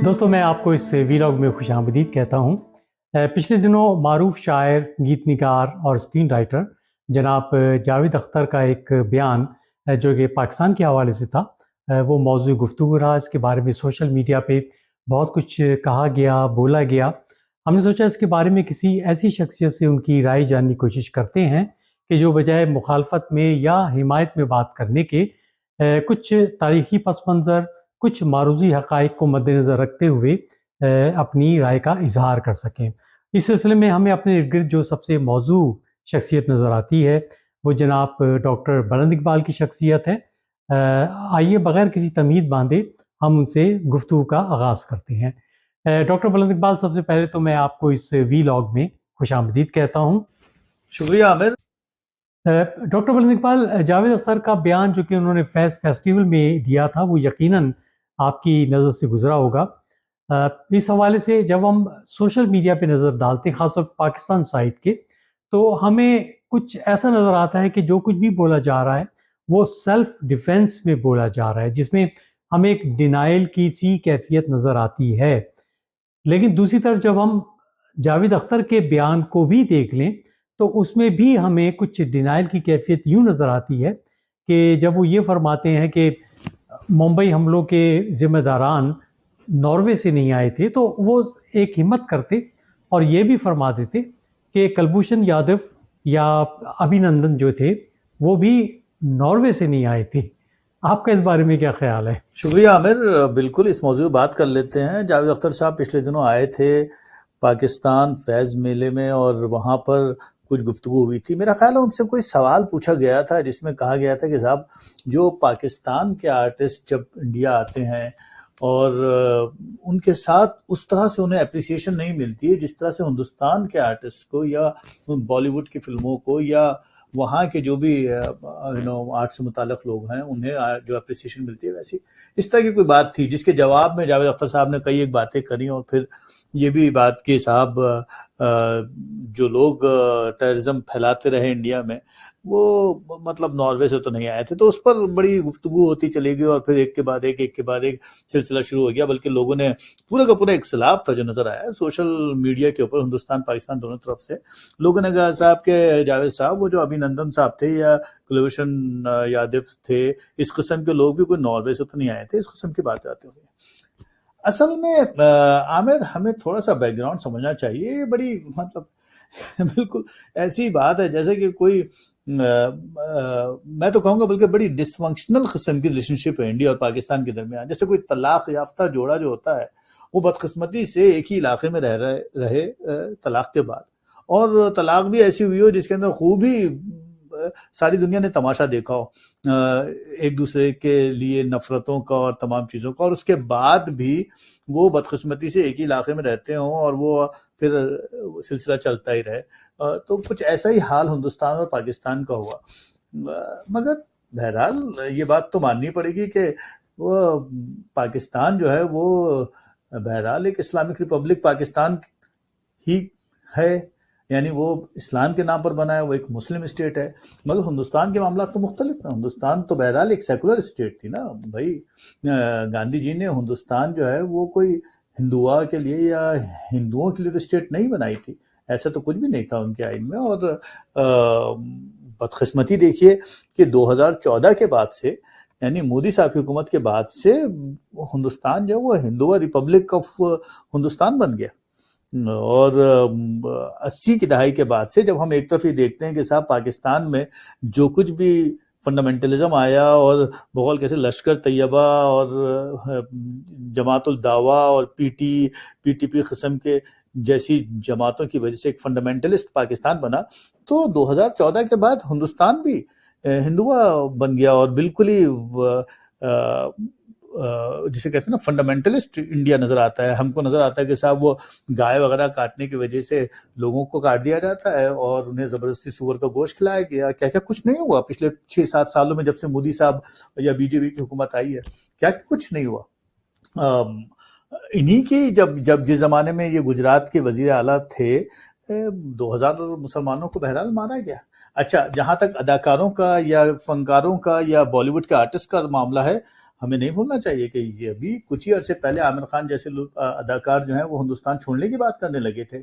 दोस्तों मैं आपको इस वीलॉग में खुशामदीद कहता हूँ। पिछले दिनों मारूफ शायर, गीत निगार और स्क्रीन राइटर जनाब जावेद अख्तर का एक बयान जो कि पाकिस्तान के हवाले से था, वो मौजूद गुफ्तगू रहा। इसके बारे में सोशल मीडिया पे बहुत कुछ कहा गया, बोला गया। हमने सोचा इसके बारे में किसी ऐसी शख्सियत से उनकी राय जानने की कोशिश करते हैं कि जो बजाय मुखालफत में या हिमायत में बात करने के कुछ तारीखी पस मंज़र, कुछ मारूज़ी हक़ाइक़ को मद्देनज़र रखते हुए अपनी राय का इज़हार कर सकें। इस सिलसिले में हमें अपने इर्द-गिर्द जो सबसे मौज़ू शख्सियत नज़र आती है, वो जनाब डॉक्टर बुलंद इकबाल की शख्सियत है। आइए बग़ैर किसी तमहीद बाँधे हम उनसे गुफ्तगू का आगाज़ करते हैं। डॉक्टर बुलंद इकबाल, सबसे पहले तो मैं आपको इस वीलॉग में खुशामदीद कहता हूँ। शुक्रिया आमिर। डॉक्टर बुलंद इकबाल, जावेद अख्तर का बयान जो कि उन्होंने फेस्टिवल में दिया था, वो यकीनन आपकी नज़र से गुजरा होगा। इस हवाले से जब हम सोशल मीडिया पे नज़र डालते हैं, ख़ासतौर पर पाकिस्तान साइड के, तो हमें कुछ ऐसा नज़र आता है कि जो कुछ भी बोला जा रहा है वो सेल्फ डिफेंस में बोला जा रहा है, जिसमें हमें एक डिनाइल की सी कैफियत नज़र आती है। लेकिन दूसरी तरफ जब हम जावेद अख्तर के बयान को भी देख लें तो उसमें भी हमें कुछ डिनाइल की कैफियत यूँ नज़र आती है कि जब वो ये फरमाते हैं कि मुंबई हमलों के ज़िम्मेदारान नॉर्वे से नहीं आए थे, तो वो एक हिम्मत करते और ये भी फरमा देते कि कुलभूषण यादव या अभिनंदन जो थे वो भी नॉर्वे से नहीं आए थे। आपका इस बारे में क्या ख्याल है? शुक्रिया आमिर। बिल्कुल इस मौजूद पर बात कर लेते हैं। जावेद अख्तर साहब पिछले दिनों आए थे पाकिस्तान फैज़ मेले में और वहाँ पर कुछ गुफ्तगू हुई थी। मेरा ख्याल है उनसे कोई सवाल पूछा गया था जिसमें कहा गया था कि साहब, जो पाकिस्तान के आर्टिस्ट जब इंडिया आते हैं और उनके साथ उस तरह से उन्हें अप्रिसिएशन नहीं मिलती है जिस तरह से हिंदुस्तान के आर्टिस्ट को या बॉलीवुड की फिल्मों को या वहाँ के जो भी आर्ट से मुताल्लिक लोग हैं उन्हें जो अप्रिसिएशन मिलती है, वैसी इस तरह की कोई बात थी जिसके जवाब में जावेद अख्तर साहब ने कई एक बातें करी और फिर ये भी बात कि साहब जो लोग टेररिज्म फैलाते रहे इंडिया में वो मतलब नॉर्वे से तो नहीं आए थे। तो उस पर बड़ी गुफ्तगू होती चली गई और फिर एक के बाद एक सिलसिला शुरू हो गया। बल्कि लोगों ने पूरा का पूरा एक सैलाब था जो नजर आया सोशल मीडिया के ऊपर, हिंदुस्तान पाकिस्तान दोनों तरफ से। लोगों ने कहा साहब के जावेद साहब, वो जो अभिनंदन साहब थे या कुलभूषण यादव थे, इस किस्म के लोग भी कोई नॉर्वे से तो नहीं आए थे। इस किस्म की बातें आती हुई। असल में आमिर, हमें थोड़ा सा बैकग्राउंड समझना चाहिए। ये बड़ी मतलब बिल्कुल ऐसी बात है जैसे कि कोई मैं तो कहूँगा बल्कि बड़ी डिसफंक्शनल किस्म की रिलेशनशिप है इंडिया और पाकिस्तान के दरमियान। जैसे कोई तलाक याफ्ता जोड़ा जो होता है वो बदकिस्मती से एक ही इलाके में रहे तलाक के बाद, और तलाक भी ऐसी हुई हो जिसके अंदर खूब ही सारी दुनिया ने तमाशा देखा हो एक दूसरे के लिए नफरतों का और तमाम चीज़ों का, और उसके बाद भी वो बदकिस्मती से एक ही इलाके में रहते हों और वो फिर सिलसिला चलता ही रहे। तो कुछ ऐसा ही हाल हिंदुस्तान और पाकिस्तान का हुआ। मगर बहरहाल ये बात तो माननी पड़ेगी कि वो पाकिस्तान जो है वो बहरहाल एक इस्लामिक रिपब्लिक पाकिस्तान ही है, यानी वो इस्लाम के नाम पर बना है, वो एक मुस्लिम स्टेट है। मगर हिंदुस्तान के मामला तो मुख्तलिफ है। हिंदुस्तान तो बहरहाल एक सेकुलर स्टेट थी ना भाई। गांधी जी ने हिंदुस्तान जो है वो कोई हिंदुआ के लिए या हिंदुओं के लिए तो स्टेट नहीं बनाई थी, ऐसा तो कुछ भी नहीं था उनके आइन में। और बदकिस्मती देखिए कि 2014 के बाद से, यानी मोदी साहब की हुकूमत के बाद से, हिंदुस्तान जो है वो हिंदुआ रिपब्लिक ऑफ हिंदुस्तान बन गया। और 80 की दहाई के बाद से जब हम एक तरफ ही देखते हैं कि साहब पाकिस्तान में जो कुछ भी फंडामेंटलिज्म आया और बगौल कैसे लश्कर तैयबा और जमातुल दावा और पीटीपी किस्म के जैसी जमातों की वजह से एक फंडामेंटलिस्ट पाकिस्तान बना, तो 2014 के बाद हिंदुस्तान भी हिंदुआ बन गया और बिल्कुल ही जिसे कहते हैं ना फंडामेंटलिस्ट इंडिया नजर आता है। हमको नजर आता है कि साहब वो गाय वगैरह काटने की वजह से लोगों को काट दिया जाता है और उन्हें जबरदस्ती सुअर का गोश्त खिलाया गया। क्या क्या कुछ नहीं हुआ पिछले 6-7 सालों में जब से मोदी साहब या बीजेपी की हुकूमत आई है, क्या कुछ नहीं हुआ। इन्हीं की जब जिस जमाने में ये गुजरात के वजीर आला थे, 2000 मुसलमानों को बहरहाल मारा गया। अच्छा, जहां तक अदाकारों का या फनकारों का या बॉलीवुड के आर्टिस्ट का मामला है, ہمیں نہیں بھولنا چاہیے کہ یہ ابھی کچھ ہی عرصے پہلے عامر خان جیسے اداکار جو ہیں وہ ہندوستان چھوڑنے کی بات کرنے لگے تھے.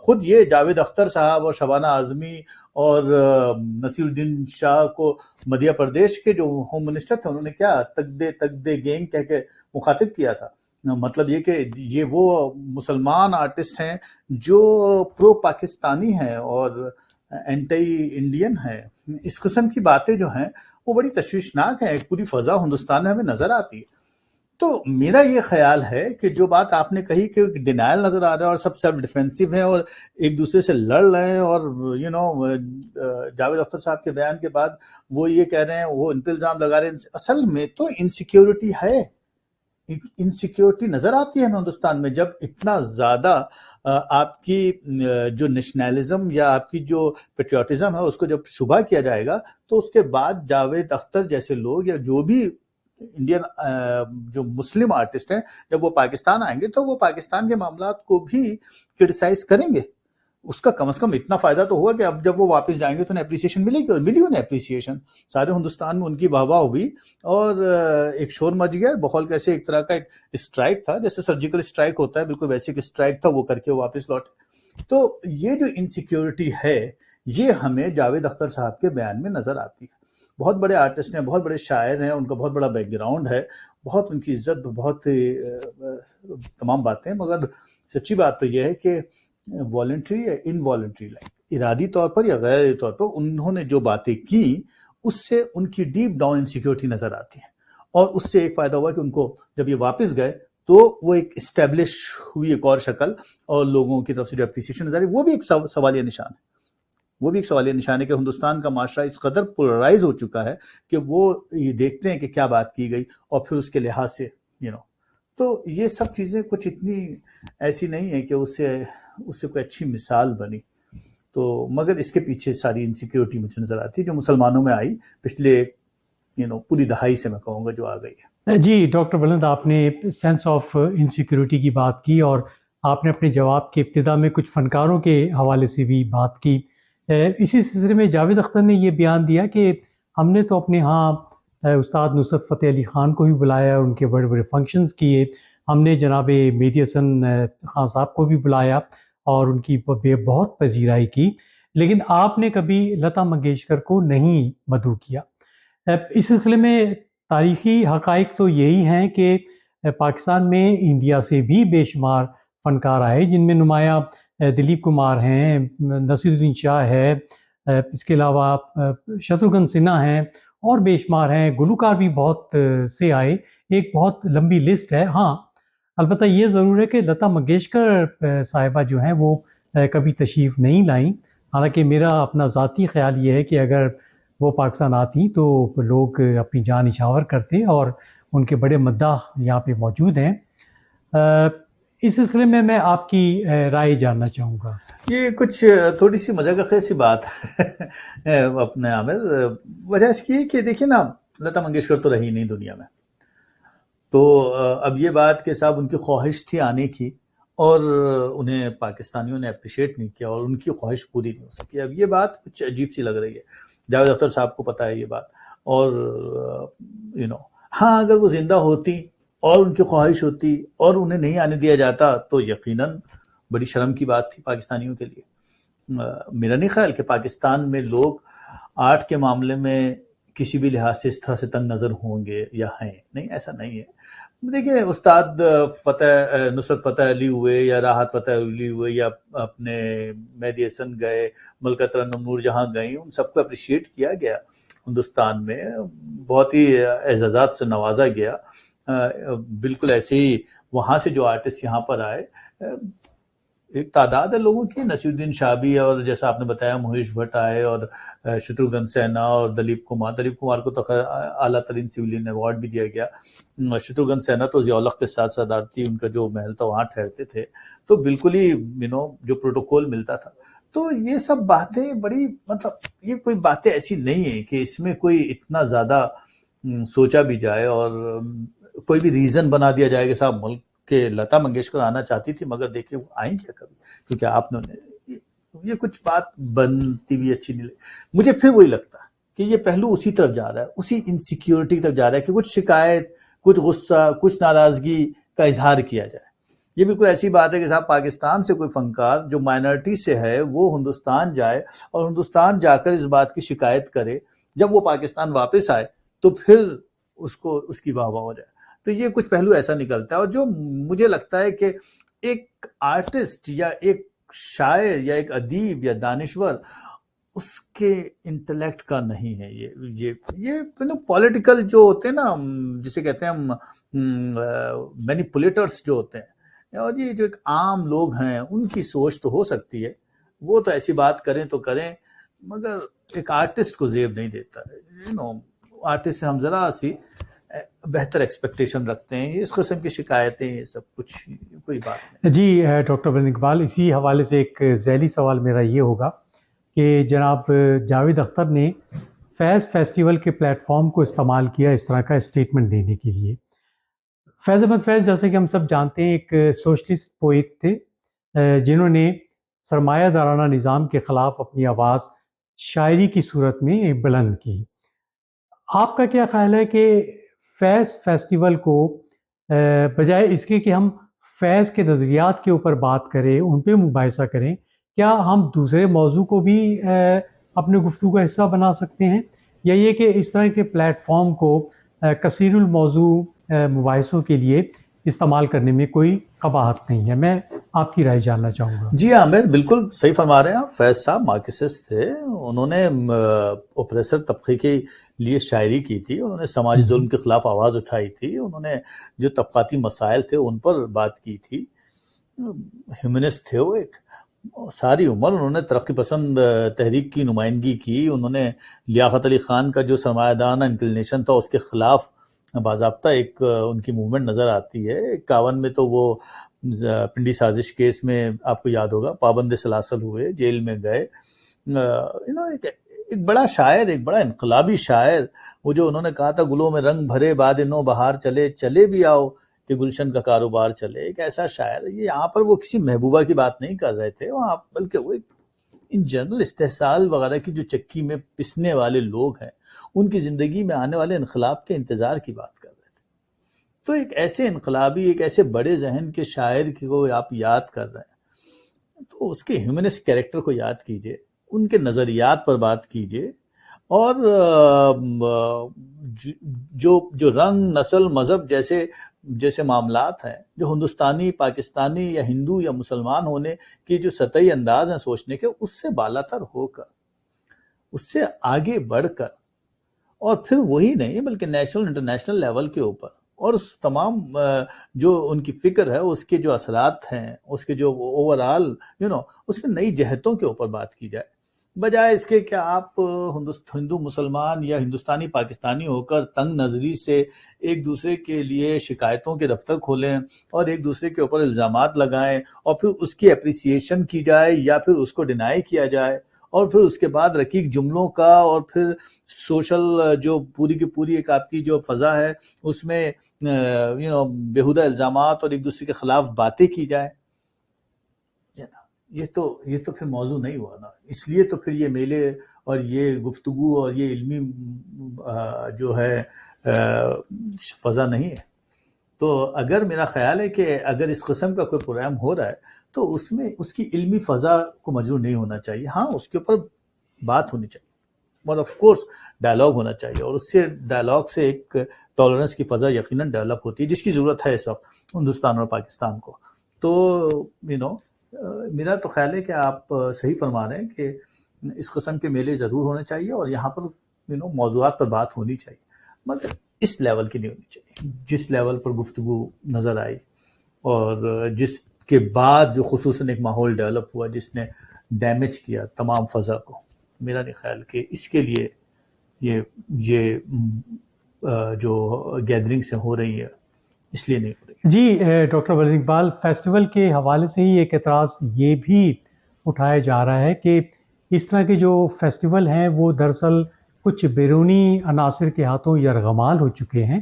خود یہ جاوید اختر صاحب اور شبانہ اعظمی اور نصیر الدین شاہ کو مدھیہ پردیش کے جو ہوم منسٹر تھے انہوں نے کیا تک دے گینگ کہہ کے مخاطب کیا تھا. مطلب یہ کہ یہ وہ مسلمان آرٹسٹ ہیں جو پرو پاکستانی ہیں اور اینٹی انڈین ہیں. اس قسم کی باتیں جو ہیں وہ بڑی تشویشناک ہیں. ایک پوری فضا ہندوستان میں ہمیں نظر آتی ہے. تو میرا یہ خیال ہے کہ جو بات آپ نے کہی کہ ڈینائل نظر آ رہا ہے اور سب سیلف ڈیفینسو ہیں اور ایک دوسرے سے لڑ رہے ہیں اور جاوید اختر صاحب کے بیان کے بعد وہ یہ کہہ رہے ہیں وہ ان پہ الزام لگا رہے ہیں. اصل میں تو انسیکیورٹی ہے, انسیکیورٹی نظر آتی ہے ہمیں ہندوستان میں. جب اتنا زیادہ آپ کی جو نیشنلزم یا آپ کی جو پیٹریوٹزم ہے اس کو جب شبہ کیا جائے گا تو اس کے بعد جاوید اختر جیسے لوگ یا جو بھی انڈین جو مسلم آرٹسٹ ہیں جب وہ پاکستان آئیں گے تو وہ پاکستان کے معاملات کو بھی کرٹیسائز کریں گے. اس کا کم از کم اتنا فائدہ تو ہوا کہ اب جب وہ واپس جائیں گے تو انہیں اپریسیشن ملے گی, اور ملی انہیں اپریسیشن. سارے ہندوستان میں ان کی واہ واہ ہوئی اور ایک شور مچ گیا. بقول کیسے ایک طرح کا ایک اسٹرائک تھا, جیسے سرجیکل اسٹرائک ہوتا ہے, بالکل ویسے ایک اسٹرائک تھا, وہ کر کے واپس لوٹے. تو یہ جو انسیکیورٹی ہے یہ ہمیں جاوید اختر صاحب کے بیان میں نظر آتی ہے. بہت بڑے آرٹسٹ ہیں, بہت بڑے شاعر ہیں, ان کا بہت بڑا بیک گراؤنڈ ہے, بہت ان کی عزت, بہت تمام باتیں, مگر سچی بات تو یہ ہے کہ والنٹری یا انوالنٹری ارادی طور پر یا غیر ارادی طور پر انہوں نے جو باتیں کی اس سے ان کی ڈیپ ڈاؤن انسیکیورٹی نظر آتی ہے. اور اس سے ایک فائدہ ہوا کہ ان کو جب یہ واپس گئے تو وہ ایک اسٹیبلش ہوئی ایک اور شکل, اور لوگوں کی طرف سے جو اپریسیشن نظر آئی وہ بھی ایک سوالیہ نشان ہے. وہ بھی ایک سوالیہ نشان ہے کہ ہندوستان کا معاشرہ اس قدر پولرائز ہو چکا ہے کہ وہ یہ دیکھتے ہیں کہ کیا بات کی گئی اور پھر اس کے لحاظ سے تو یہ سب چیزیں کچھ اتنی ایسی نہیں ہیں کہ اس سے کوئی اچھی مثال بنی. تو مگر اس کے پیچھے ساری انسیکیورٹی مجھے نظر آتی ہے جو مسلمانوں میں آئی پچھلے پوری دہائی سے, میں کہوں گا, جو آ گئی ہے. جی ڈاکٹر بلند, آپ نے سینس آف انسیکیورٹی کی بات کی اور آپ نے اپنے جواب کے ابتدا میں کچھ فنکاروں کے حوالے سے بھی بات کی. اسی سلسلے میں جاوید اختر نے یہ بیان دیا کہ ہم نے تو اپنے ہاں استاد نصرت فتح علی خان کو بھی بلایا اور ان کے بڑے بڑے فنکشنز کیے. ہم نے جناب مہدی حسن خان صاحب کو بھی بلایا اور ان کی بہت پذیرائی کی, لیکن آپ نے کبھی لتا منگیشکر کو نہیں مدعو کیا. اس سلسلے میں تاریخی حقائق تو یہی ہیں کہ پاکستان میں انڈیا سے بھی بے شمار فنکار آئے, جن میں نمایاں دلیپ کمار ہیں, نصیر الدین شاہ ہے, اس کے علاوہ شتروگھن سنہا ہیں اور بے شمار ہیں. گلوکار بھی بہت سے آئے, ایک بہت لمبی لسٹ ہے. ہاں البتہ یہ ضرور ہے کہ لتا منگیشکر صاحبہ جو ہیں وہ کبھی تشریف نہیں لائیں. حالانکہ میرا اپنا ذاتی خیال یہ ہے کہ اگر وہ پاکستان آتی تو لوگ اپنی جان نچھاور کرتے, اور ان کے بڑے مداح یہاں پہ موجود ہیں. اس سلسلے میں آپ کی رائے جاننا چاہوں گا. یہ کچھ تھوڑی سی مذاق خیر سی بات ہے اپنے عامر. وجہ اس کی ہے کہ دیکھیں نا, لتا منگیشکر تو رہی نہیں دنیا میں, تو اب یہ بات کہ صاحب ان کی خواہش تھی آنے کی اور انہیں پاکستانیوں نے اپریشیٹ نہیں کیا اور ان کی خواہش پوری نہیں ہو سکی. اب یہ بات کچھ عجیب سی لگ رہی ہے. جاوید اختر صاحب کو پتہ ہے یہ بات, اور ہاں اگر وہ زندہ ہوتی اور ان کی خواہش ہوتی اور انہیں نہیں آنے دیا جاتا تو یقیناً بڑی شرم کی بات تھی پاکستانیوں کے لیے. میرا نہیں خیال کہ پاکستان میں لوگ آرٹ کے معاملے میں کسی بھی لحاظ سے اس طرح سے تنگ نظر ہوں گے یا ہیں. نہیں, ایسا نہیں ہے. دیکھیں استاد نصرت فتح علی ہوئے یا راحت فتح علی ہوئے یا اپنے مہدی حسن گئے, ملکہ ترنم نور جہاں گئیں, ان سب کو اپریشیٹ کیا گیا ہندوستان میں, بہت ہی اعزازات سے نوازا گیا. بالکل ایسے ہی وہاں سے جو آرٹسٹ یہاں پر آئے, ایک تعداد ہے لوگوں کی, نصیر الدین شاہ بھی, اور جیسا آپ نے بتایا مہیش بھٹ آئے, اور شتروگھن سنہا اور دلیپ کمار کو تو خیر اعلیٰ ترین سویلین ایوارڈ بھی دیا گیا. شتروگھن سنہا تو ضیاء الحق کے ساتھ صدارتی ان کا جو محل تھا وہاں ٹھہرتے تھے, تو بالکل ہی جو پروٹوکول ملتا تھا. تو یہ سب باتیں بڑی, مطلب یہ کوئی باتیں ایسی نہیں ہیں کہ اس میں کوئی اتنا زیادہ سوچا بھی جائے اور کوئی بھی ریزن بنا دیا جائے کہ صاحب ملک کہ لتا منگیشکر آنا چاہتی تھی مگر دیکھیں وہ آئیں کیا کبھی, کیونکہ آپ نے یہ کچھ بات بنتی بھی اچھی نہیں لگی مجھے. پھر وہی لگتا ہے کہ یہ پہلو اسی طرف جا رہا ہے، اسی انسیکیورٹی کی طرف جا رہا ہے کہ کچھ شکایت، کچھ غصہ، کچھ ناراضگی کا اظہار کیا جائے۔ یہ بالکل ایسی بات ہے کہ صاحب پاکستان سے کوئی فنکار جو مائنورٹی سے ہے وہ ہندوستان جائے اور ہندوستان جا کر اس بات کی شکایت کرے، جب وہ پاکستان واپس آئے تو پھر اس کی واہ واہ ہو جائے۔ تو یہ کچھ پہلو ایسا نکلتا ہے، اور جو مجھے لگتا ہے کہ ایک آرٹسٹ یا ایک شاعر یا ایک ادیب یا دانشور اس کے انٹلیکٹ کا نہیں ہے یہ پولیٹیکل جو ہوتے ہیں نا، جسے کہتے ہیں ہم مینیپولیٹرز جو ہوتے ہیں، اور یہ جو ایک عام لوگ ہیں ان کی سوچ تو ہو سکتی ہے، وہ تو ایسی بات کریں تو کریں، مگر ایک آرٹسٹ کو زیب نہیں دیتا ہے۔ آرٹسٹ سے ہم ذرا سی بہتر ایکسپیکٹیشن رکھتے ہیں، اس قسم کی شکایتیں یہ سب کچھ کوئی بات نہیں۔ جی ڈاکٹر بلند اقبال، اسی حوالے سے ایک ذیلی سوال میرا یہ ہوگا کہ جناب جاوید اختر نے فیض فیسٹیول کے پلیٹ فارم کو استعمال کیا اس طرح کا اسٹیٹمنٹ دینے کے لیے۔ فیض احمد فیض جیسے کہ ہم سب جانتے ہیں ایک سوشلسٹ پوئٹ تھے، جنہوں نے سرمایہ دارانہ نظام کے خلاف اپنی آواز شاعری کی صورت میں بلند کی۔ آپ کا کیا خیال ہے کہ فیض فیسٹیول کو بجائے اس کے کہ ہم فیض کے نظریات کے اوپر بات کریں، ان پہ مباحثہ کریں، کیا ہم دوسرے موضوع کو بھی اپنے گفتگو کا حصہ بنا سکتے ہیں، یا یہ کہ اس طرح کے پلیٹ فارم کو کثیر الموضوع مباحثوں کے لیے استعمال کرنے میں کوئی قباحت نہیں ہے؟ میں آپ کی رائے جاننا چاہوں گا۔ جی عامر، بالکل صحیح فرما رہے ہیں آپ۔ فیض صاحب مارکسسٹ تھے، انہوں نے اوپریسر طبقے کے لیے شاعری کی تھی، انہوں نے سماجی ظلم کے خلاف آواز اٹھائی تھی، انہوں نے جو طبقاتی مسائل تھے ان پر بات کی تھی، ہیومنسٹ تھے وہ ایک۔ ساری عمر انہوں نے ترقی پسند تحریک کی نمائندگی کی، انہوں نے لیاقت علی خان کا جو سرمایہ دارانہ انکلینیشن تھا اس کے خلاف باضابطہ ایک ان کی موومنٹ نظر آتی ہے۔ 51 میں تو وہ پنڈی سازش کیس میں آپ کو یاد ہوگا پابند سلاسل ہوئے، جیل میں گئے۔ ایک بڑا شاعر، ایک بڑا انقلابی شاعر، وہ جو انہوں نے کہا تھا گلوں میں رنگ بھرے باد نو بہار چلے، چلے بھی آؤ کہ گلشن کا کاروبار چلے، ایک ایسا شاعر۔ یہ یہاں پر وہ کسی محبوبہ کی بات نہیں کر رہے تھے وہاں، بلکہ وہ ان جنرل استحصال وغیرہ کی جو چکی میں پسنے والے لوگ ہیں ان کی زندگی میں آنے والے انقلاب کے انتظار کی بات کر رہے تھے۔ تو ایک ایسے انقلابی، ایک ایسے بڑے ذہن کے شاعر کو آپ یاد کر رہے ہیں تو اس کے ہیومنسٹ کیریکٹر کو یاد کیجئے، ان کے نظریات پر بات کیجئے، اور جو رنگ، نسل، مذہب جیسے معاملات ہیں، جو ہندوستانی، پاکستانی یا ہندو یا مسلمان ہونے کی جو سطحی انداز ہیں سوچنے کے، اس سے بالا تر ہو کر، اس سے آگے بڑھ کر، اور پھر وہی نہیں بلکہ نیشنل انٹرنیشنل لیول کے اوپر، اور اس تمام جو ان کی فکر ہے، اس کے جو اثرات ہیں، اس کے جو اوورآل اس میں نئی جہتوں کے اوپر بات کی جائے، بجائے اس کے کہ آپ ہندو مسلمان یا ہندوستانی پاکستانی ہو کر تنگ نظری سے ایک دوسرے کے لیے شکایتوں کے دفتر کھولیں اور ایک دوسرے کے اوپر الزامات لگائیں، اور پھر اس کی اپریسیشن کی جائے یا پھر اس کو ڈینائی کیا جائے، اور پھر اس کے بعد رقیق جملوں کا اور پھر سوشل جو پوری کی پوری ایک آپ کی جو فضا ہے اس میں بیہودہ الزامات اور ایک دوسرے کے خلاف باتیں کی جائیں، یہ تو پھر موضوع نہیں ہوا نا۔ اس لیے تو پھر یہ میلے اور یہ گفتگو اور یہ علمی جو ہے فضا نہیں ہے۔ تو اگر میرا خیال ہے کہ اگر اس قسم کا کوئی پروگرام ہو رہا ہے تو اس میں اس کی علمی فضا کو مجروح نہیں ہونا چاہیے، ہاں اس کے اوپر بات ہونی چاہیے، اور آف کورس ڈائلاگ ہونا چاہیے، اور اس سے ڈائلاگ سے ایک ٹالرنس کی فضا یقیناً ڈیولپ ہوتی ہے جس کی ضرورت ہے اس وقت ہندوستان اور پاکستان کو۔ تو میرا تو خیال ہے کہ آپ صحیح فرما رہے ہیں کہ اس قسم کے میلے ضرور ہونے چاہیے، اور یہاں پر موضوعات پر بات ہونی چاہیے، مگر اس لیول کی نہیں ہونی چاہیے جس لیول پر گفتگو نظر آئی، اور جس کے بعد جو خصوصاً ایک ماحول ڈیولپ ہوا جس نے ڈیمیج کیا تمام فضا کو۔ میرا نہیں خیال کہ اس کے لیے یہ جو گیدرنگز ہو رہی ہیں اس لیے نہیں ہو رہی۔ جی ڈاکٹر بلند اقبال، فیسٹیول کے حوالے سے ہی ایک اعتراض یہ بھی اٹھایا جا رہا ہے کہ اس طرح کے جو فیسٹیول ہیں وہ دراصل کچھ بیرونی عناصر کے ہاتھوں یرغمال ہو چکے ہیں،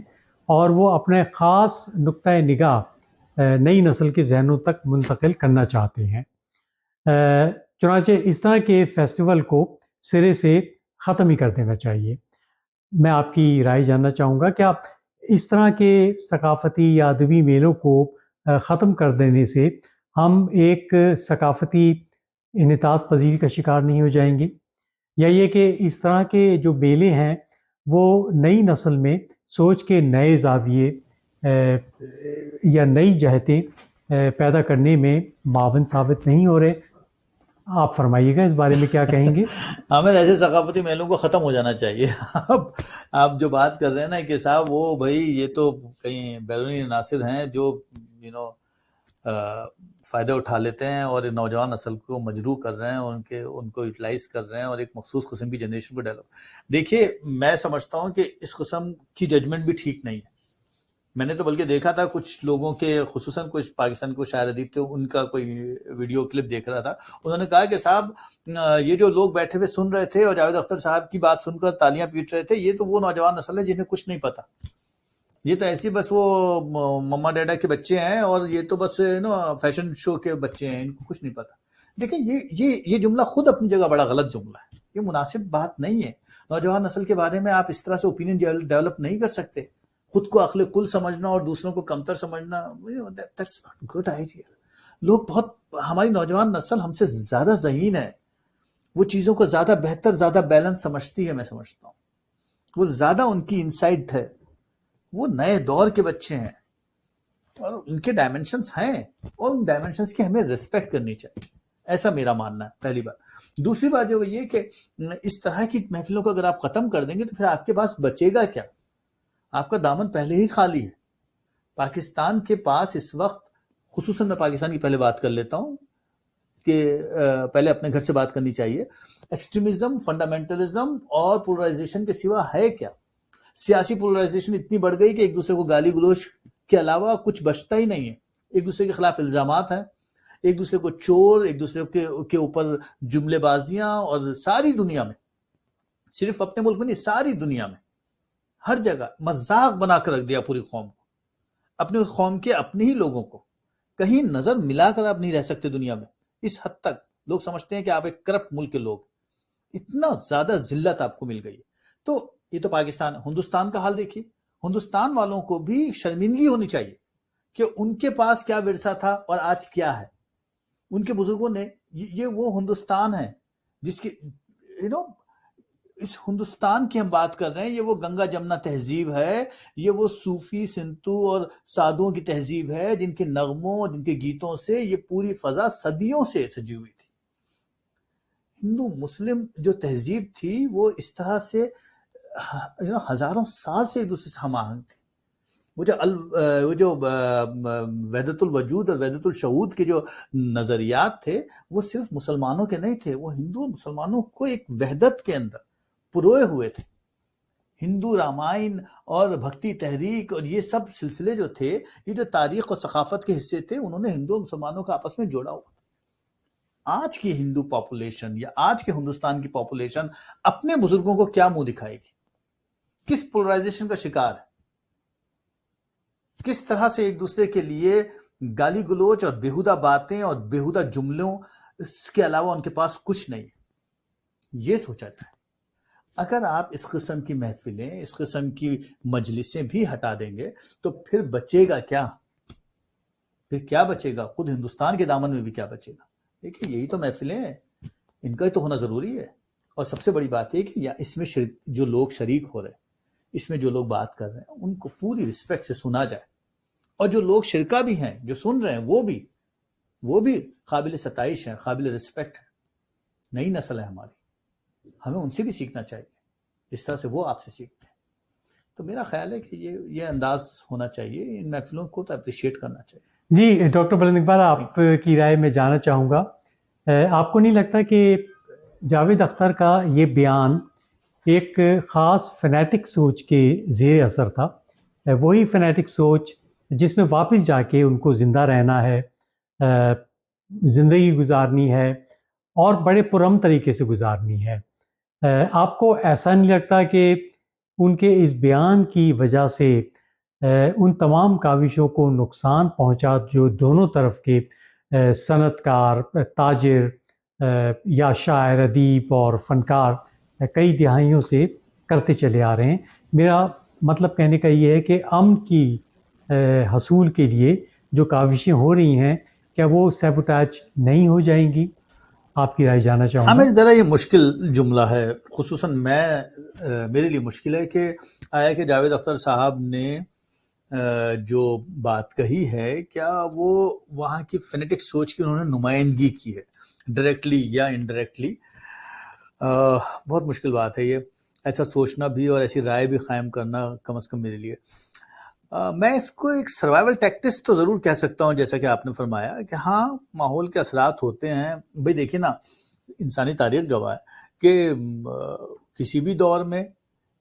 اور وہ اپنے خاص نقطۂ نگاہ نئی نسل کے ذہنوں تک منتقل کرنا چاہتے ہیں۔ چنانچہ اس طرح کے فیسٹیول کو سرے سے ख़त्म ही कर देना चाहिए। मैं आपकी राय जानना चाहूँगा, क्या इस तरह के सकाफ़ती या अदबी मेलों को ख़त्म कर देने से हम एक सकाफ़ती इन्हितात पज़ीरी का शिकार नहीं हो जाएंगे, या ये कि इस तरह के जो मेले हैं वो नई नस्ल में सोच के नए ज़ाविये या नई जहतें पैदा करने में मावन साबित नहीं हो रहे? आप फरमाइएगा, इस बारे में क्या कहेंगे? हमें ऐसे सकाफती मेलों को ख़त्म हो जाना चाहिए। अब आप जो बात कर रहे हैं ना कि साहब वो भाई ये तो कहीं बैरूनी नासिर हैं जो फ़ायदा उठा लेते हैं और नौजवान नस्ल को मजरू कर रहे हैं, उनको यूटिलाइज कर रहे हैं और एक मखसूस किस्म की जनरेशन को डेवलप। देखिए, मैं समझता हूँ कि इस किस्म की जजमेंट भी ठीक नहीं है। मैंने तो बल्कि देखा था कुछ लोगों के, खुसूसन कुछ पाकिस्तान को शायर अदीब थे, उनका कोई वीडियो क्लिप देख रहा था। उन्होंने कहा कि साहब ये जो लोग बैठे हुए सुन रहे थे और जावेद अख्तर साहब की बात सुनकर तालियां पीट रहे थे, ये तो वो नौजवान नस्ल है जिन्हें कुछ नहीं पता। ये तो ऐसी बस वो मम्मा डैडा के बच्चे हैं और ये तो बस फैशन शो के बच्चे हैं, इनको कुछ नहीं पता। लेकिन ये जुमला खुद अपनी जगह बड़ा गलत जुमला है, ये मुनासिब बात नहीं है। नौजवान नस्ल के बारे में आप इस तरह से ओपिनियन डेवलप नहीं कर सकते। खुद को अक्ल कुल समझना और दूसरों को कमतर समझना, दैट्स नॉट गुड आइडिया। लोग बहुत, हमारी नौजवान नस्ल हमसे ज्यादा ज़हीन है, वो चीजों को ज्यादा बेहतर, ज्यादा बैलेंस समझती है। मैं समझता हूँ वो ज्यादा उनकी इंसाइट है, वो नए दौर के बच्चे हैं और उनके डायमेंशंस हैं और उन डायमेंशंस की हमें रिस्पेक्ट करनी चाहिए, ऐसा मेरा मानना है, पहली बात। दूसरी बात जो ये कि इस तरह की महफिलों को अगर आप खत्म कर देंगे तो फिर आपके पास बचेगा क्या? आपका दामन पहले ही खाली है। पाकिस्तान के पास इस वक्त, खुसूसन मैं पाकिस्तान की पहले बात कर लेता हूँ कि पहले अपने घर से बात करनी चाहिए। एक्सट्रीमिज्म, फंडामेंटलिज्म और पोलराइजेशन के सिवा है क्या? सियासी पोलराइजेशन इतनी बढ़ गई कि एक दूसरे को गाली गलोच के अलावा कुछ बचता ही नहीं है। एक दूसरे के खिलाफ इल्जामात हैं, एक दूसरे को चोर, एक दूसरे के ऊपर जुमलेबाजियां, और सारी दुनिया में, सिर्फ अपने मुल्क में नहीं, सारी दुनिया में हर जगह मजाक बनाकर रख दिया पूरी कौम को, अपने कौम के अपने ही लोगों को। कहीं नजर मिलाकर आप नहीं रह सकते दुनिया में। इस हद तक लोग समझते हैं कि आप एक करप्ट मुल्क के लोग, इतना ज्यादा जिल्लत आपको मिल गई है। तो ये तो पाकिस्तान। हिंदुस्तान का हाल देखिए, हिंदुस्तान वालों को भी शर्मिंदगी होनी चाहिए कि उनके पास क्या विरसा था और आज क्या है। उनके बुजुर्गों ने, ये वो हिंदुस्तान है जिसके इस हिंदुस्तान की हम बात कर रहे हैं। ये वो गंगा जमुना तहजीब है, ये वो सूफी, सिंतू और साधुओं की तहजीब है जिनके नगमों, जिनके गीतों से ये पूरी फजा सदियों से सजी हुई थी। हिंदू मुस्लिम जो तहजीब थी वो इस तरह से हजारों साल से एक दूसरे से हम आहंग थी। वो जो वहदतुल वजूद और वहदतुल शहूद के जो नजरियात थे वो सिर्फ मुसलमानों के नहीं थे, वो हिंदू और मुसलमानों को एक वहदत के अंदर पुरोए हुए थे। हिंदू रामायण और भक्ति तहरीक और ये सब सिलसिले जो थे, ये जो तारीख और सकाफत के हिस्से थे, उन्होंने हिंदू और मुसलमानों को आपस में जोड़ा हुआ। आज की हिंदू पॉपुलेशन या आज के हिंदुस्तान की पॉपुलेशन अपने बुजुर्गों को क्या मुंह दिखाएगी? किस पोलराइजेशन का शिकार है? किस तरह से एक दूसरे के लिए गाली गलोच और बेहुदा बातें और बेहुदा जुमलों के अलावा उनके पास कुछ नहीं है। ये सोचा जाए। अगर आप इस किस्म की महफिलें, इस किस्म की मजलिसें भी हटा देंगे तो फिर बचेगा क्या? फिर क्या बचेगा? खुद हिंदुस्तान के दामन में भी क्या बचेगा? देखिए, यही तो महफिलें हैं, इनका ही तो होना जरूरी है। और सबसे बड़ी बात यह कि इसमें जो लोग शरीक हो रहे हैं, इसमें जो लोग बात कर रहे हैं, उनको पूरी रिस्पेक्ट से सुना जाए। और जो लोग शिरका भी हैं, जो सुन रहे हैं, वो भी काबिल सताइश है, काबिल रिस्पेक्ट है। नई नस्ल है हमारी, हमें उनसे भी सीखना चाहिए इस तरह से वो आपसे सीखते हैं। तो मेरा ख्याल है कि ये अंदाज होना चाहिए, इन महफिलों को तो अप्रिशिएट करना चाहिए। जी डॉक्टर बुलंद इकबाल, आपकी राय में जानना चाहूँगा, आपको नहीं लगता कि जावेद अख्तर का ये बयान एक ख़ास फनेटिक सोच के ज़ेर असर था? वही फनेटिक सोच जिसमें वापस जाके उनको ज़िंदा रहना है, ज़िंदगी गुजारनी है और बड़े पुरअमन तरीके से गुजारनी है। आपको ऐसा नहीं लगता कि उनके इस बयान की वजह से उन तमाम काविशों को नुकसान पहुंचा जो दोनों तरफ के सनतकार, ताजिर या शायर, अदीब और फ़नकार कई दहाइयों से करते चले आ रहे हैं. मेरा मतलब कहने का ये है कि अमन की हसूल के लिए जो काविशें हो रही हैं, क्या वो सैबोटाज नहीं हो जाएंगी? आपकी राय जानना हाँ, चाहूँगा. मेरे ज़रा ये मुश्किल जुमला है, खुसूसन मेरे लिए मुश्किल है कि आया कि जावेद अख्तर साहब ने जो बात कही है, क्या वो वहाँ की फेनेटिक सोच की उन्होंने नुमाइंदगी की है, डायरेक्टली या इनडायरेक्टली. बहुत मुश्किल बात है ये, ऐसा सोचना भी और ऐसी राय भी कायम करना कम से कम मेरे लिए. मैं इसको एक सर्वाइवल टैक्टिक्स तो ज़रूर कह सकता हूँ, जैसा कि आपने फरमाया कि हाँ, माहौल के असरात होते हैं. भाई देखिए ना, इंसानी तारीख गवाह है कि किसी भी दौर में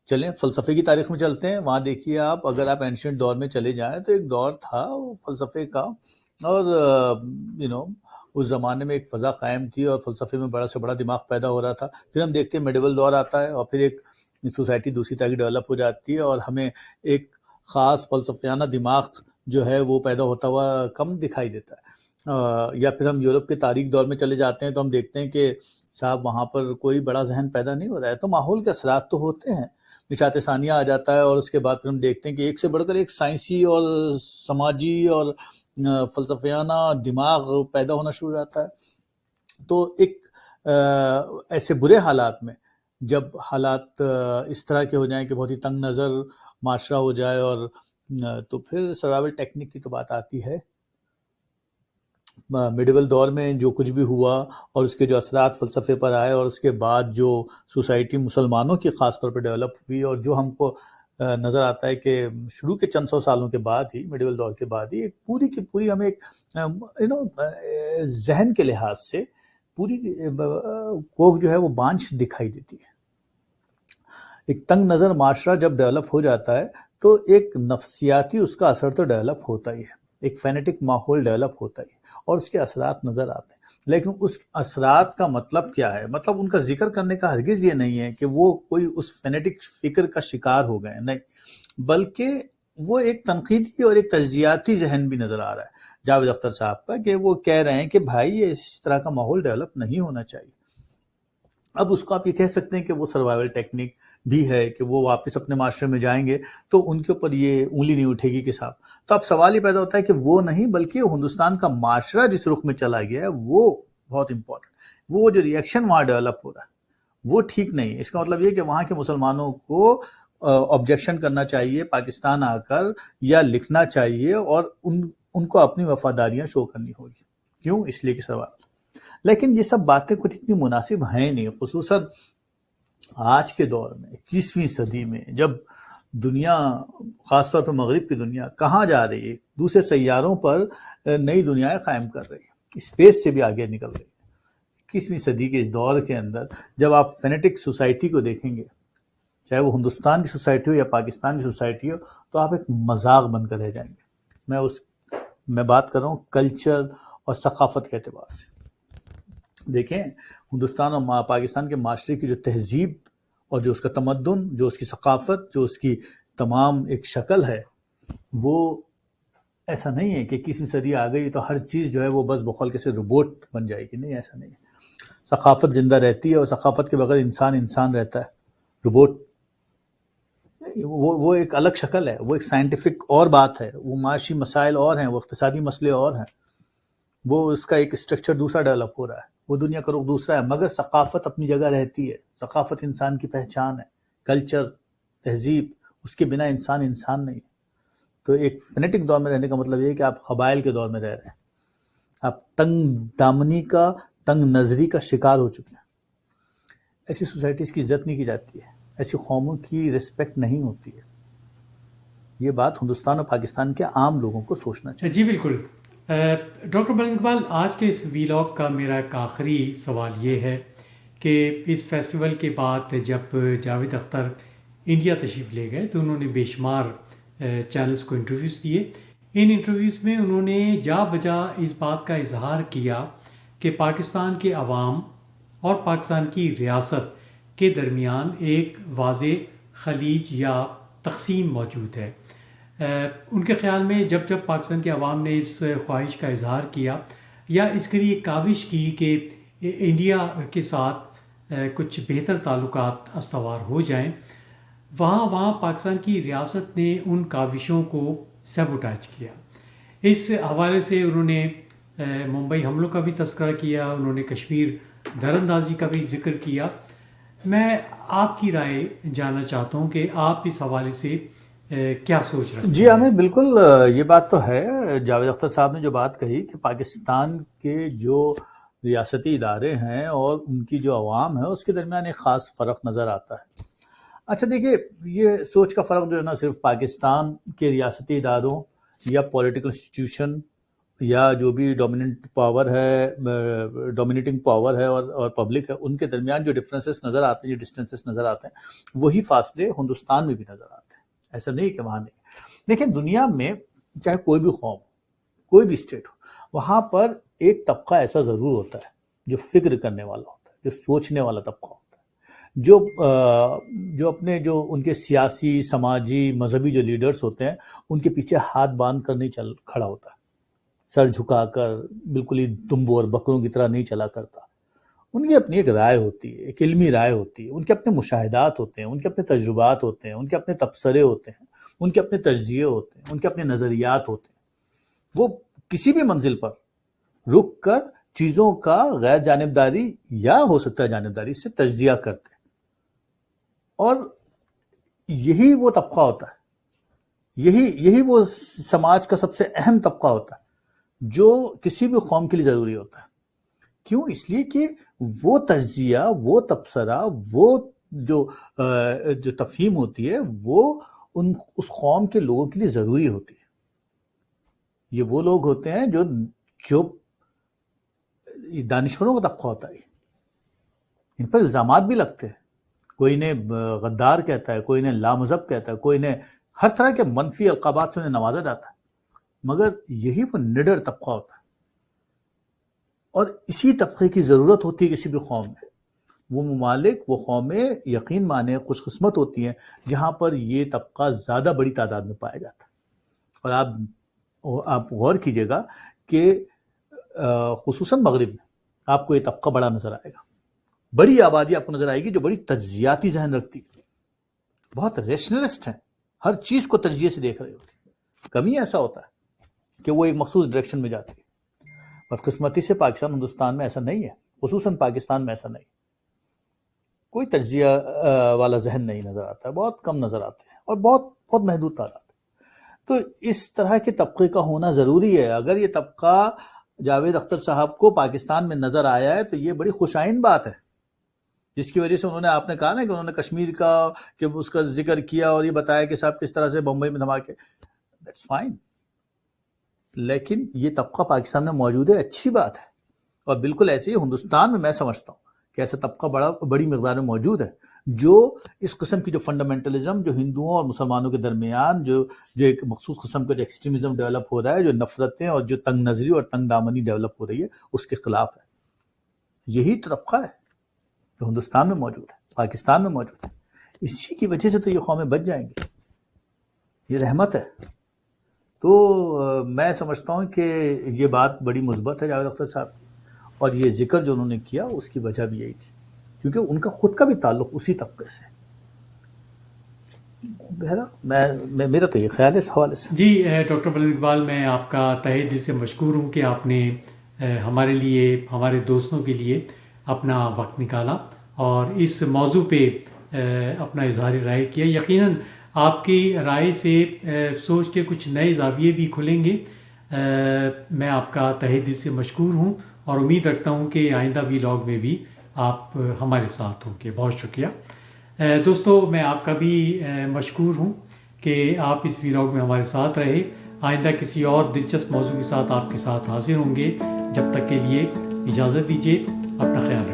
चलें, फ़लसफ़े की तारीख में चलते हैं, वहाँ देखिए आप, अगर आप एंशिएंट दौर में चले जाएँ तो एक दौर था वो फ़लसफ़े का, और उस ज़माने में एक फ़ज़ा कायम थी और फ़लसफ़े में बड़ा से बड़ा दिमाग पैदा हो रहा था. फिर हम देखते हैं मेडिवल दौर आता है और फिर एक सोसाइटी दूसरी तरह की डेवलप हो जाती है और हमें एक ख़ास फ़लसफ़ियाना दिमाग जो है वो पैदा होता हुआ कम दिखाई देता है. या फिर हम यूरोप के तारीख दौर में चले जाते हैं तो हम देखते हैं कि साहब वहाँ पर कोई बड़ा जहन पैदा नहीं हो रहा है. तो माहौल के असरात तो होते हैं. निशात सानिया आ जाता है और उसके बाद फिर हम देखते हैं कि एक से बढ़कर एक साइंसी और समाजी और फ़लसफ़ियाना दिमाग पैदा होना शुरू हो जाता है. तो एक ऐसे बुरे हालात में जब हालात इस तरह के हो जाएं कि बहुत ही तंग नज़र माशरा हो जाए और तो फिर सर्वाइवल टेक्निक की तो बात आती है. मिडिवल दौर में जो कुछ भी हुआ और उसके जो असरात फ़लसफ़े पर आए और उसके बाद जो सोसाइटी मुसलमानों की ख़ास तौर पर डेवलप हुई और जो हमको नज़र आता है कि शुरू के चंद सौ सालों के बाद ही, मिडिवल दौर के बाद ही, एक पूरी की पूरी हमें एक जहन के लिहाज से पूरी कोख जो है वो बांझ दिखाई देती है. एक तंग नज़र माशरा जब डेवलप हो जाता है तो एक नफ्सियाती उसका असर तो डेवलप होता ही है, एक फेनेटिक माहौल डेवलप होता ही और उसके असरात नज़र आते हैं. लेकिन उस असरात का मतलब क्या है? मतलब उनका जिक्र करने का हरगिज़ ये नहीं है कि वो कोई उस फेनेटिक फ़िक्र का शिकार हो गए, नहीं, बल्कि वो एक तनकीदी और एक तज्जियाती जहन भी नज़र आ रहा है जावेद अख्तर साहब का, कि वो कह रहे हैं कि भाई ये इस तरह का माहौल डेवलप नहीं होना चाहिए. अब उसको आप ये कह सकते हैं कि वो सर्वाइवल टेक्निक भी है कि वो वापस अपने माशरे में जाएंगे तो उनके ऊपर ये उंगली नहीं उठेगी कि साहब. तो अब सवाल ये पैदा होता है कि वो नहीं, बल्कि हिंदुस्तान का माशरा जिस रुख में चला गया है वो बहुत इंपॉर्टेंट. वो जो रिएक्शन वहाँ डेवलप हो रहा है वो ठीक नहीं है. इसका मतलब ये कि वहाँ के मुसलमानों को ऑब्जेक्शन करना चाहिए पाकिस्तान आकर, या लिखना चाहिए और उनको अपनी वफादारियाँ शो करनी होगी. क्यों? इसलिए कि सवाल. लेकिन ये सब बातें कुछ इतनी मुनासिब हैं नहीं, खुसूसन आज के दौर में 21वीं सदी में, जब दुनिया, ख़ासतौर पर मगरिब की दुनिया कहाँ जा रही है, दूसरे सैयारों पर नई दुनियाएं कायम कर रही है, स्पेस से भी आगे निकल रही है. 21वीं सदी के इस दौर के अंदर जब आप फेनेटिक सोसाइटी को देखेंगे, चाहे वो हिंदुस्तान की सोसाइटी हो या पाकिस्तान की सोसाइटी हो, तो आप एक मजाक बनकर रह जाएंगे. मैं बात कर रहा हूँ कल्चर और सकाफत के एतबार से. देखें, हिंदुस्तान और पाकिस्तान के माशरे की जो तहजीब और जो उसका तमद्दुन, जो उसकी सकाफत, जो उसकी तमाम एक शक्ल है, वो ऐसा नहीं है कि किसी सदी आ गई तो हर चीज़ जो है वो बस बखौल कैसे रोबोट बन जाएगी. नहीं, ऐसा नहीं है. सकाफत जिंदा रहती है और सकाफत के बगैर इंसान रहता है. रोबोट वो एक अलग शक्ल है, वो एक साइंटिफिक और बात है, वो माशी मसाइल और हैं, वो इक़्तिसादी मसले और हैं, वो उसका एक स्ट्रक्चर दूसरा डेवलप हो रहा है, वो दुनिया का रुख दूसरा है. मगर सकाफत अपनी जगह रहती है. सकाफत इंसान की पहचान है, कल्चर, तहजीब, उसके बिना इंसान नहीं है. तो एक फेनेटिक दौर में रहने का मतलब ये है कि आप क़बाइल के दौर में रह रहे हैं, आप तंग दामनी का, तंग नज़री का शिकार हो चुके हैं. ऐसी सोसाइटीज़ की इज्जत नहीं की जाती है, ऐसी कौमों की रिस्पेक्ट नहीं होती है. ये बात हिंदुस्तान और पाकिस्तान के आम लोगों को सोचना चाहिए. जी बिल्कुल. डॉक्टर बुलंद इकबाल, आज के इस वीलॉग का मेरा एक आखिरी सवाल ये है कि इस फेस्टिवल के बाद जब जावेद अख्तर इंडिया तशरीफ़ ले गए तो उन्होंने बेशुमार चैनल्स को इंटरव्यूज़ दिए. इन इंटरव्यूज़ में उन्होंने जा बजा इस बात का इजहार किया कि पाकिस्तान के अवाम और पाकिस्तान की रियासत के दरमियान एक वाज़े खलीज या तक़सीम मौजूद है. उनके ख़्याल में जब पाकिस्तान के अवाम ने इस ख्वाहिश का इजहार किया या इसके लिए काविश की कि इंडिया के साथ کچھ بہتر تعلقات استوار ہو جائیں، وہاں پاکستان کی ریاست نے ان کاوشوں کو سیبوٹاج کیا۔ اس حوالے سے انہوں نے ممبئی حملوں کا بھی تذکرہ کیا، انہوں نے کشمیر دراندازی کا بھی ذکر کیا۔ میں آپ کی رائے جاننا چاہتا ہوں کہ آپ اس حوالے سے کیا سوچ رہے ہیں؟ جی عامر، بالکل یہ بات تو ہے۔ جاوید اختر صاحب نے جو بات کہی کہ پاکستان کے جو ریاستی ادارے ہیں اور ان کی جو عوام ہے اس کے درمیان ایک خاص فرق نظر آتا ہے۔ اچھا دیکھیے، یہ سوچ کا فرق جو ہے نا صرف پاکستان کے ریاستی اداروں یا پولیٹیکل انسٹیٹیوشن یا جو بھی ڈومینیٹنگ پاور ہے اور پبلک ہے، ان کے درمیان جو ڈفرینسز نظر آتے ہیں، جو ڈسٹینسز نظر آتے ہیں، وہی فاصلے ہندوستان میں بھی نظر آتے ہیں۔ ایسا نہیں کہ وہاں نہیں، لیکن دنیا میں چاہے کوئی بھی قوم، کوئی بھی اسٹیٹ ہو، وہاں پر ایک طبقہ ایسا ضرور ہوتا ہے جو فکر کرنے والا ہوتا ہے، جو سوچنے والا طبقہ ہوتا ہے، جو اپنے جو ان کے سیاسی، سماجی، مذہبی جو لیڈرز ہوتے ہیں ان کے پیچھے ہاتھ باندھ کر نہیں کھڑا ہوتا ہے، سر جھکا کر بالکل ہی دمبوں اور بکروں کی طرح نہیں چلا کرتا۔ ان کی اپنی ایک رائے ہوتی ہے، ایک علمی رائے ہوتی ہے، ان کے اپنے مشاہدات ہوتے ہیں، ان کے اپنے تجربات ہوتے ہیں، ان کے اپنے تبصرے ہوتے ہیں، ان کے اپنے تجزیے ہوتے ہیں، ان کے اپنے نظریات ہوتے ہیں۔ وہ کسی بھی منزل پر رک کر چیزوں کا غیر جانبداری یا ہو سکتا ہے جانبداری سے تجزیہ کرتے ہیں، اور یہی وہ طبقہ ہوتا ہے، یہی وہ سماج کا سب سے اہم طبقہ ہوتا ہے جو کسی بھی قوم کے لیے ضروری ہوتا ہے۔ کیوں؟ اس لیے کہ وہ تجزیہ، وہ تبصرہ، وہ جو تفہیم ہوتی ہے وہ اس قوم کے لوگوں کے لیے ضروری ہوتی ہے۔ یہ وہ لوگ ہوتے ہیں جو دانشوروں کا طبقہ ہوتا ہے، ان پر الزامات بھی لگتے ہیں، کوئی انہیں غدار کہتا ہے، کوئی انہیں لامذہب کہتا ہے، کوئی انہیں ہر طرح کے منفی القابات سے انہیں نوازا جاتا ہے، مگر یہی وہ نڈر طبقہ ہوتا ہے، اور اسی طبقے کی ضرورت ہوتی ہے کسی بھی قوم میں۔ وہ ممالک، وہ قومیں یقین مانے خوش قسمت ہوتی ہیں جہاں پر یہ طبقہ زیادہ بڑی تعداد میں پایا جاتا ہے۔ اور آپ غور کیجئے گا کہ خصوصاً مغرب میں آپ کو یہ طبقہ بڑا نظر آئے گا، بڑی آبادی آپ کو نظر آئے گی جو بڑی تجزیاتی ذہن رکھتی ہے، بہت ریشنلسٹ ہیں، ہر چیز کو تجزیے سے دیکھ رہے ہوتے ہیں۔ کمی ایسا ہوتا ہے کہ وہ ایک مخصوص ڈائریکشن میں جاتی ہے۔ بدقسمتی سے پاکستان، ہندوستان میں ایسا نہیں ہے، خصوصاً پاکستان میں ایسا نہیں، کوئی تجزیہ والا ذہن نہیں نظر آتا ہے، بہت کم نظر آتے ہیں، اور بہت محدود تعداد۔ تو اس طرح کے طبقے کا ہونا ضروری ہے۔ اگر یہ طبقہ جاوید اختر صاحب کو پاکستان میں نظر آیا ہے تو یہ بڑی خوش آئند بات ہے، جس کی وجہ سے انہوں نے، آپ نے کہا نا کہ انہوں نے کشمیر کا کہ اس کا ذکر کیا اور یہ بتایا کہ صاحب کس طرح سے بمبئی میں دھماکے، دیٹس فائن، لیکن یہ طبقہ پاکستان میں موجود ہے، اچھی بات ہے۔ اور بالکل ایسے ہی ہندوستان میں میں سمجھتا ہوں کہ ایسا طبقہ بڑی مقدار میں موجود ہے جو اس قسم کی جو فنڈامنٹلزم جو ہندوؤں اور مسلمانوں کے درمیان جو ایک مخصوص قسم کا جو ایکسٹریمزم ڈیولپ ہو رہا ہے، جو نفرتیں اور جو تنگ نظری اور تنگ دامنی ڈیولپ ہو رہی ہے، اس کے خلاف ہے۔ یہی طبقہ ہے جو ہندوستان میں موجود ہے، پاکستان میں موجود ہے، اسی کی وجہ سے تو یہ قومیں بچ جائیں گی، یہ رحمت ہے۔ تو میں سمجھتا ہوں کہ یہ بات بڑی مثبت ہے جاوید اختر صاحب کی، اور یہ ذکر جو انہوں نے کیا اس کی وجہ بھی یہی تھی کیونکہ ان کا خود کا بھی تعلق اسی طبقے سے۔ بہرحال میرا تو یہ خیال ہے اس حوالے سے۔ جی ڈاکٹر بلند اقبال، میں آپ کا تہہ دل سے مشکور ہوں کہ آپ نے ہمارے لیے، ہمارے دوستوں کے لیے اپنا وقت نکالا اور اس موضوع پہ اپنا اظہار رائے کیا۔ یقیناً آپ کی رائے سے سوچ کے کچھ نئے زاویے بھی کھلیں گے۔ میں آپ کا تہہ دل سے مشکور ہوں اور امید رکھتا ہوں کہ آئندہ ویلاگ میں بھی آپ ہمارے ساتھ ہوں گے۔ بہت شکریہ دوستو، میں آپ کا بھی مشکور ہوں کہ آپ اس ویلاگ میں ہمارے ساتھ رہے۔ آئندہ کسی اور دلچسپ موضوع کے ساتھ آپ کے ساتھ حاضر ہوں گے۔ جب تک کے لیے اجازت دیجیے، اپنا خیال رکھیں۔